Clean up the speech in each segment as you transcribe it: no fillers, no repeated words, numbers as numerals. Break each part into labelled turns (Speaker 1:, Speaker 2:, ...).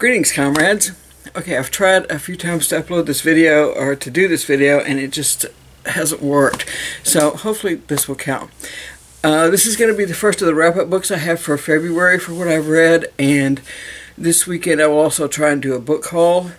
Speaker 1: Greetings, comrades. Okay, I've tried a few times to upload this video or to do this video, and it just hasn't worked. So hopefully this will count. This is going to be the first of the wrap-up books I have for February for what I've read, and this weekend I will also try and do a book haul.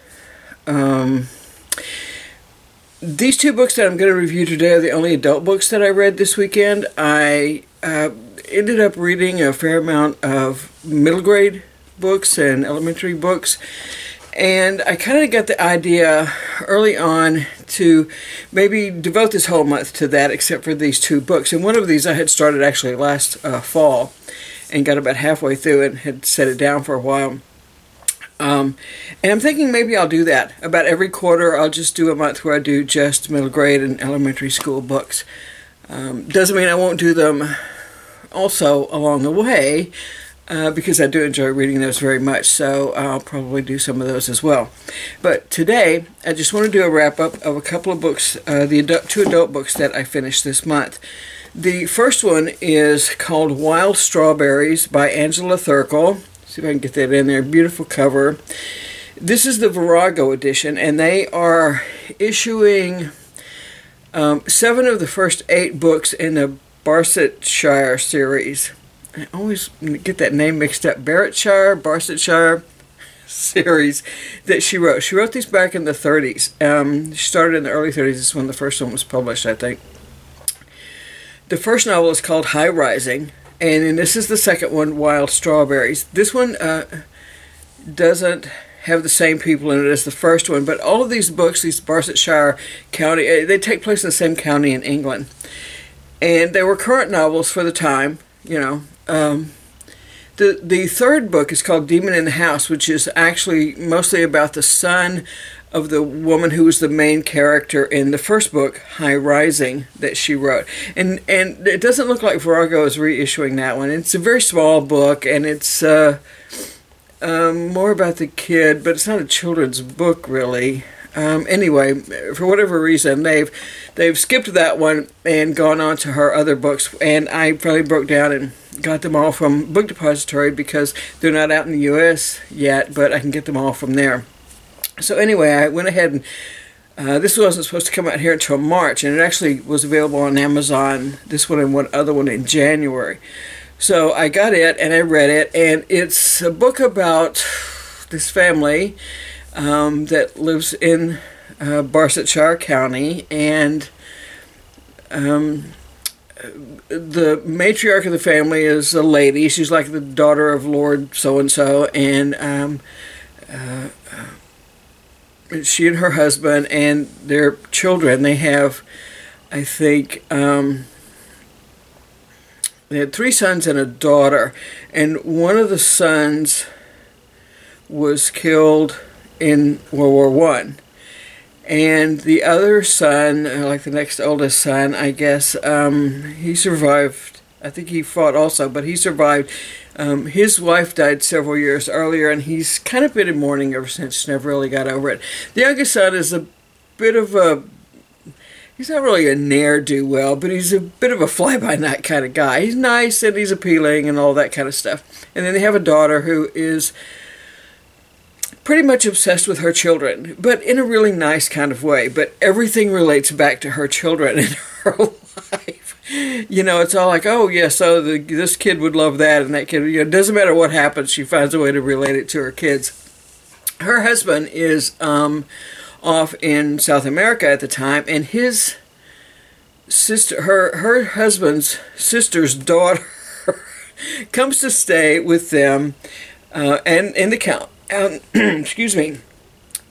Speaker 1: These two books that I'm going to review today are the only adult books that I read this weekend. I ended up reading a fair amount of middle grade books and elementary books, and I kind of got the idea early on to maybe devote this whole month to that, except for these two books. And one of these I had started actually last fall and got about halfway through and had set it down for a while. And I'm thinking maybe I'll do that. About every quarter I'll just do a month where I do just middle grade and elementary school books. Doesn't mean I won't do them also along the way, because I do enjoy reading those very much, so I'll probably do some of those as well. But today, I just want to do a wrap-up of a couple of books, two adult books that I finished this month. The first one is called Wild Strawberries by Angela Thirkell. See if I can get that in there. Beautiful cover. This is the Virago edition, and they are issuing 7 of the first 8 books in the Barsetshire series. I always get that name mixed up. Barsetshire series that she wrote. She wrote these back in the 30s. She started in the early 30s. This is when the first one was published, I think. The first novel is called High Rising, and then this is the second one, Wild Strawberries. This one doesn't have the same people in it as the first one, but all of these books, these Barsetshire County, they take place in the same county in England. And they were current novels for the time, you know. The third book is called Demon in the House, which is actually mostly about the son of the woman who was the main character in the first book, High Rising, that she wrote. And it doesn't look like Virago is reissuing that one. It's a very small book, and it's more about the kid, but it's not a children's book, really. Anyway, for whatever reason, they've skipped that one and gone on to her other books, and I finally broke down and got them all from Book Depository because they're not out in the U.S. yet, but I can get them all from there. So anyway, I went ahead and this wasn't supposed to come out here until March, and it actually was available on Amazon, this one and one other one, in January. So I got it and I read it, and it's a book about this family that lives in Barsetshire County, and the matriarch of the family is a lady. She's like the daughter of Lord so-and-so, and she and her husband and their children, they have, I think, they had 3 sons and a daughter, and one of the sons was killed in World War I. And the other son, like the next oldest son, I guess, he survived. I think he fought also, but he survived. His wife died several years earlier, and he's kind of been in mourning ever since, never really got over it. The youngest son is a bit of a, he's not really a ne'er-do-well, but he's a bit of a fly-by-night kind of guy. He's nice, and he's appealing, and all that kind of stuff. And then they have a daughter who is pretty much obsessed with her children, but in a really nice kind of way. But everything relates back to her children and her life. You know, it's all like, oh, yeah, so this kid would love that, and that kid, you know, it doesn't matter what happens, she finds a way to relate it to her kids. Her husband is off in South America at the time, and his sister, her husband's sister's daughter comes to stay with them and in the excuse me,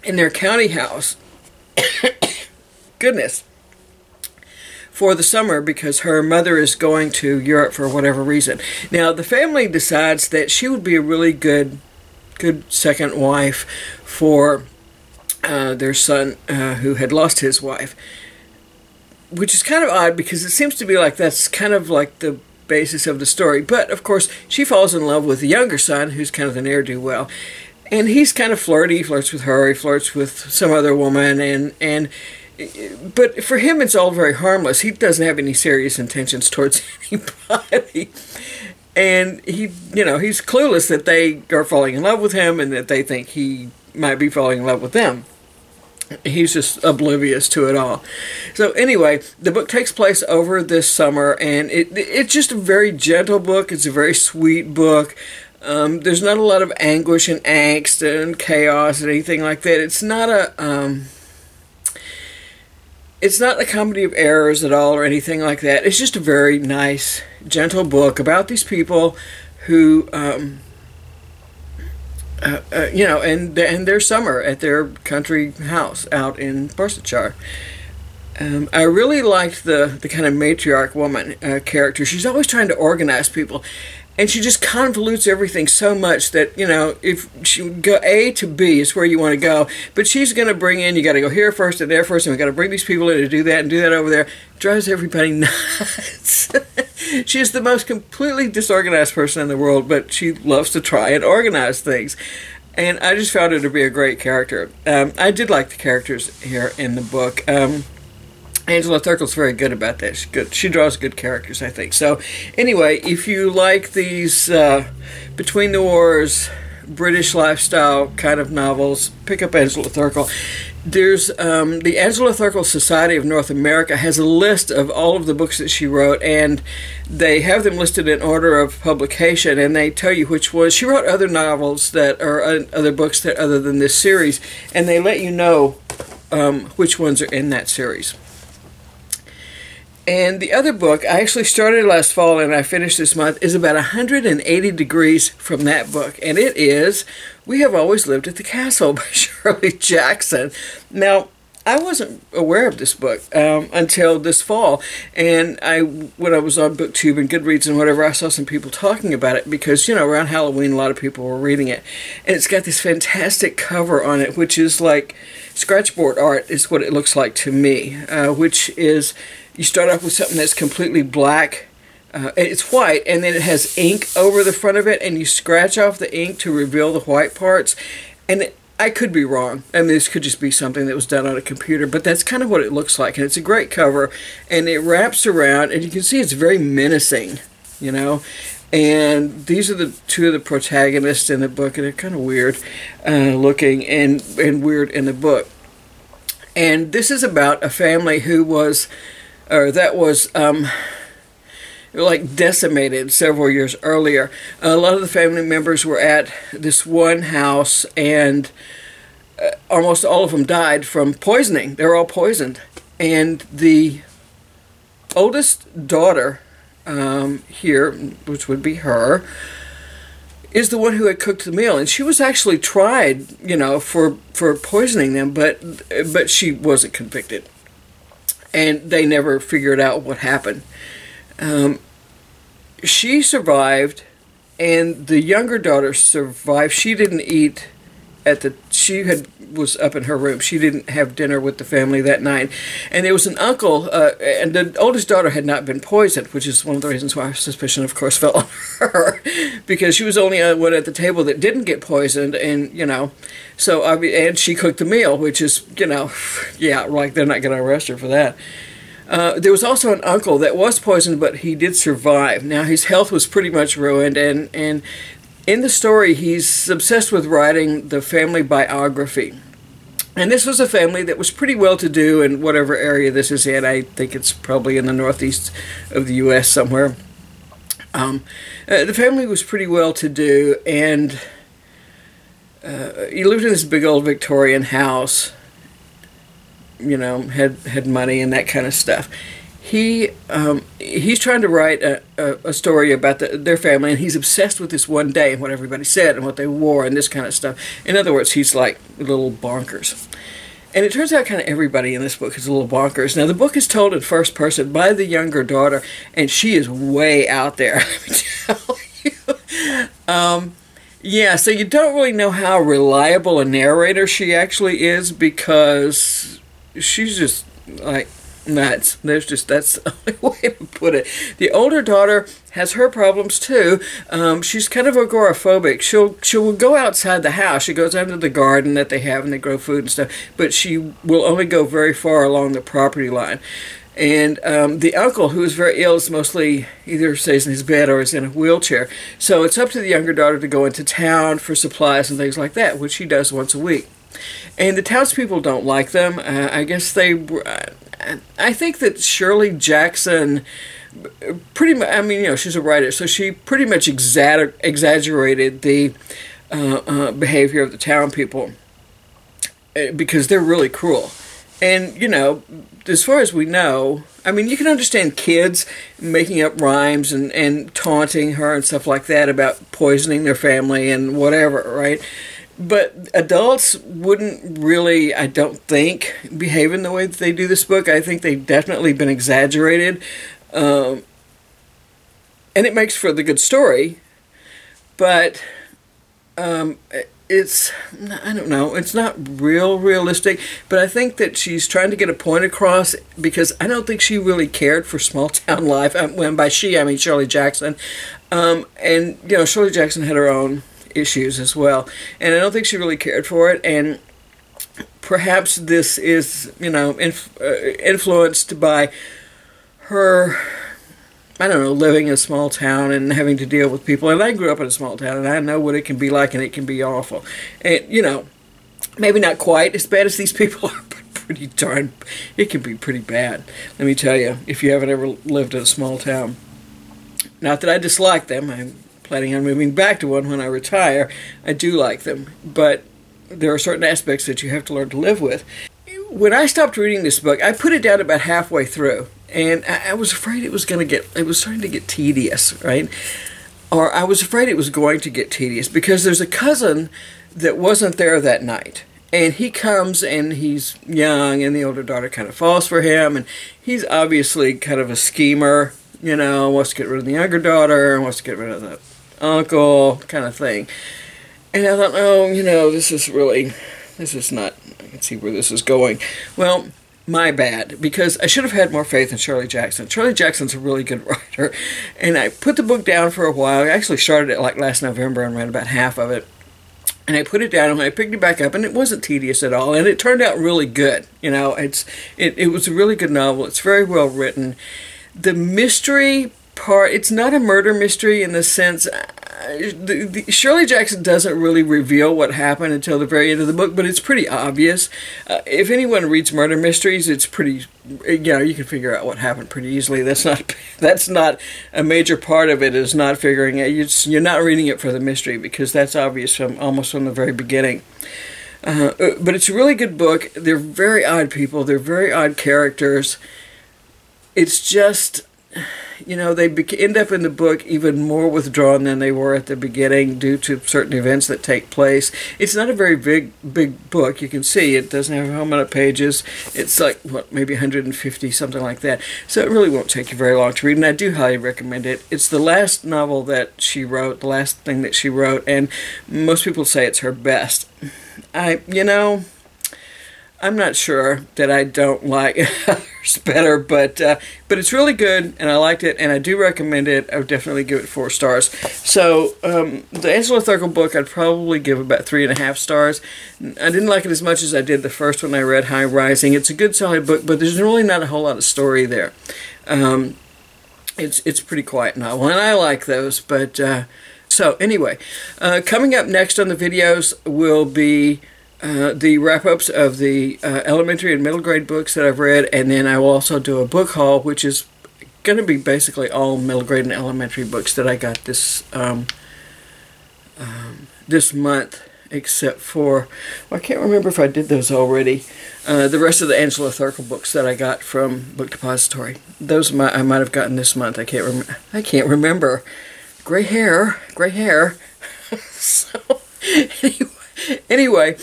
Speaker 1: in their county house, goodness, for the summer, because her mother is going to Europe for whatever reason. Now, the family decides that she would be a really good second wife for their son who had lost his wife, which is kind of odd because it seems to be like that's kind of like the basis of the story. But, of course, she falls in love with the younger son, who's kind of the ne'er-do-well. And he's kind of flirty. He flirts with her. He flirts with some other woman. But for him, it's all very harmless. He doesn't have any serious intentions towards anybody. And he's clueless that they are falling in love with him and that they think he might be falling in love with them. He's just oblivious to it all. So anyway, the book takes place over this summer, and it's just a very gentle book. It's a very sweet book. There's not a lot of anguish and angst and chaos and anything like that. It's not a comedy of errors at all or anything like that. It's just a very nice, gentle book about these people who, and their summer at their country house out in Barsetshire. I really liked the kind of matriarch woman character. She's always trying to organize people. And she just convolutes everything so much that, if she would go A to B is where you want to go. But she's going to bring in, you got to go here first and there first, and we got to bring these people in to do that and do that over there. Drives everybody nuts. She is the most completely disorganized person in the world, but she loves to try and organize things. And I just found her to be a great character. I did like the characters here in the book. Angela Thirkell's very good about that. She's good. She draws good characters, I think. So, anyway, if you like these between the wars, British lifestyle kind of novels, pick up Angela Thirkell. There's the Angela Thirkell Society of North America has a list of all of the books that she wrote, and they have them listed in order of publication, and they tell you which was. She wrote other novels that are other books that other than this series, and they let you know which ones are in that series. And the other book, I actually started last fall and I finished this month, is about 180 degrees from that book. And it is We Have Always Lived at the Castle by Shirley Jackson. Now, I wasn't aware of this book until this fall. And when I was on BookTube and Goodreads and whatever, I saw some people talking about it because, around Halloween, a lot of people were reading it. And it's got this fantastic cover on it, which is like scratchboard art is what it looks like to me, which is... You start off with something that's completely black. It's white, and then it has ink over the front of it, and you scratch off the ink to reveal the white parts. And I could be wrong. I mean, this could just be something that was done on a computer, but that's kind of what it looks like. And it's a great cover, and it wraps around, and you can see it's very menacing, And these are the two of the protagonists in the book, and they're kind of weird looking and weird in the book. And this is about a family who was... that was like decimated several years earlier. A lot of the family members were at this one house, and almost all of them died from poisoning. They were all poisoned. And the oldest daughter here, which would be her, is the one who had cooked the meal. And she was actually tried, for poisoning them, but she wasn't convicted. And they never figured out what happened. She survived, and the younger daughter survived. She didn't eat was up in her room. She didn't have dinner with the family that night. And there was an uncle, and the oldest daughter had not been poisoned, which is one of the reasons why suspicion, of course, fell on her. Because she was the only one at the table that didn't get poisoned, and, so, and she cooked the meal, which is, yeah, like they're not going to arrest her for that. There was also an uncle that was poisoned, but he did survive. Now, his health was pretty much ruined, and in the story, he's obsessed with writing the family biography. And this was a family that was pretty well-to-do in whatever area this is in. I think it's probably in the northeast of the U.S. somewhere. The family was pretty well-to-do, and he lived in this big old Victorian house. Had money and that kind of stuff. He's trying to write a story about their family, and he's obsessed with this one day and what everybody said and what they wore and this kind of stuff. In other words, he's like a little bonkers. And it turns out kind of everybody in this book is a little bonkers. Now, the book is told in first person by the younger daughter, and she is way out there, let me tell you. Yeah, so you don't really know how reliable a narrator she actually is, because she's just like nuts. That's the only way to put it. The older daughter has her problems too. She's kind of agoraphobic. She'll go outside the house. She goes under the garden that they have, and they grow food and stuff, but she will only go very far along the property line. And the uncle, who is very ill, is mostly either stays in his bed or is in a wheelchair. So it's up to the younger daughter to go into town for supplies and things like that, which she does once a week. And the townspeople don't like them. I guess I think that Shirley Jackson pretty much, I mean, you know, she's a writer, so she pretty much exaggerated the behavior of the town people because they're really cruel. And, you know, as far as we know, I mean, you can understand kids making up rhymes and taunting her and stuff like that about poisoning their family and whatever, right? But adults wouldn't really, I don't think, behave in the way that they do this book. I think they've definitely been exaggerated. And it makes for the good story. But it's, I don't know, it's not realistic. But I think that she's trying to get a point across because I don't think she really cared for small town life. When by she, I mean Shirley Jackson. And, you know, Shirley Jackson had her own issues as well, and I don't think she really cared for it, and perhaps this is, you know, influenced by her, I don't know, living in a small town and having to deal with people. And I grew up in a small town, and I know what it can be like, and it can be awful. And, you know, maybe not quite as bad as these people are, but pretty darn, it can be pretty bad, let me tell you, if you haven't ever lived in a small town. Not that I dislike them. I'm planning on moving back to one when I retire. I do like them, but there are certain aspects that you have to learn to live with. When I stopped reading this book, I put it down about halfway through, and I was afraid it was starting to get tedious, right? Or I was afraid it was going to get tedious because there's a cousin that wasn't there that night. And he comes and he's young, and the older daughter kind of falls for him, and he's obviously kind of a schemer, you know, wants to get rid of the younger daughter, wants to get rid of the uncle, kind of thing. And I thought, oh, you know, this is not, I can see where this is going. Well, my bad, because I should have had more faith in Shirley Jackson. Shirley Jackson's a really good writer, and I put the book down for a while. I actually started it like last November and read about half of it. And I put it down and I picked it back up, and it wasn't tedious at all, and it turned out really good. You know, it was a really good novel. It's very well written. The mystery part, it's not a murder mystery in the sense, Shirley Jackson doesn't really reveal what happened until the very end of the book, but it's pretty obvious. If anyone reads murder mysteries, it's pretty, you know, you can figure out what happened pretty easily. That's not a major part of it, is not figuring it. You're not reading it for the mystery, because that's obvious almost from the very beginning. But it's a really good book. They're very odd people. They're very odd characters. It's just, you know, they end up in the book even more withdrawn than they were at the beginning due to certain events that take place. It's not a very big book. You can see it doesn't have how many pages. It's like, what, maybe 150, something like that. So it really won't take you very long to read, and I do highly recommend it. It's the last novel that she wrote, the last thing that she wrote, and most people say it's her best. You know, I'm not sure that I don't like others better, but it's really good, and I liked it, and I do recommend it. I would definitely give it 4 stars. So the Angela Thirkell book, I'd probably give about 3.5 stars. I didn't like it as much as I did the first one I read, High Rising. It's a good, solid book, but there's really not a whole lot of story there. It's a pretty quiet novel, and I like those. But so anyway, coming up next on the videos will be the wrap-ups of the elementary and middle grade books that I've read, and then I will also do a book haul, which is going to be basically all middle grade and elementary books that I got this this month, except for, well, I can't remember if I did those already. The rest of the Angela Thirkell books that I got from Book Depository, those I might have gotten this month. I can't remember. Gray hair. So anyway.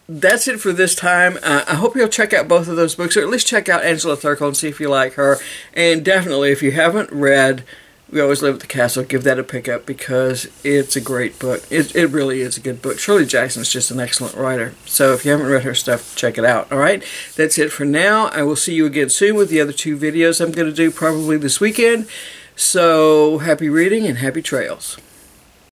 Speaker 1: That's it for this time. I hope you'll check out both of those books, or at least check out Angela Thirkell and see if you like her. And definitely, if you haven't read We Always Live at the Castle, give that a pick up, because it's a great book. It really is a good book. Shirley Jackson's just an excellent writer. So if you haven't read her stuff, check it out. Alright, that's it for now. I will see you again soon with the other 2 videos I'm going to do probably this weekend. So happy reading and happy trails.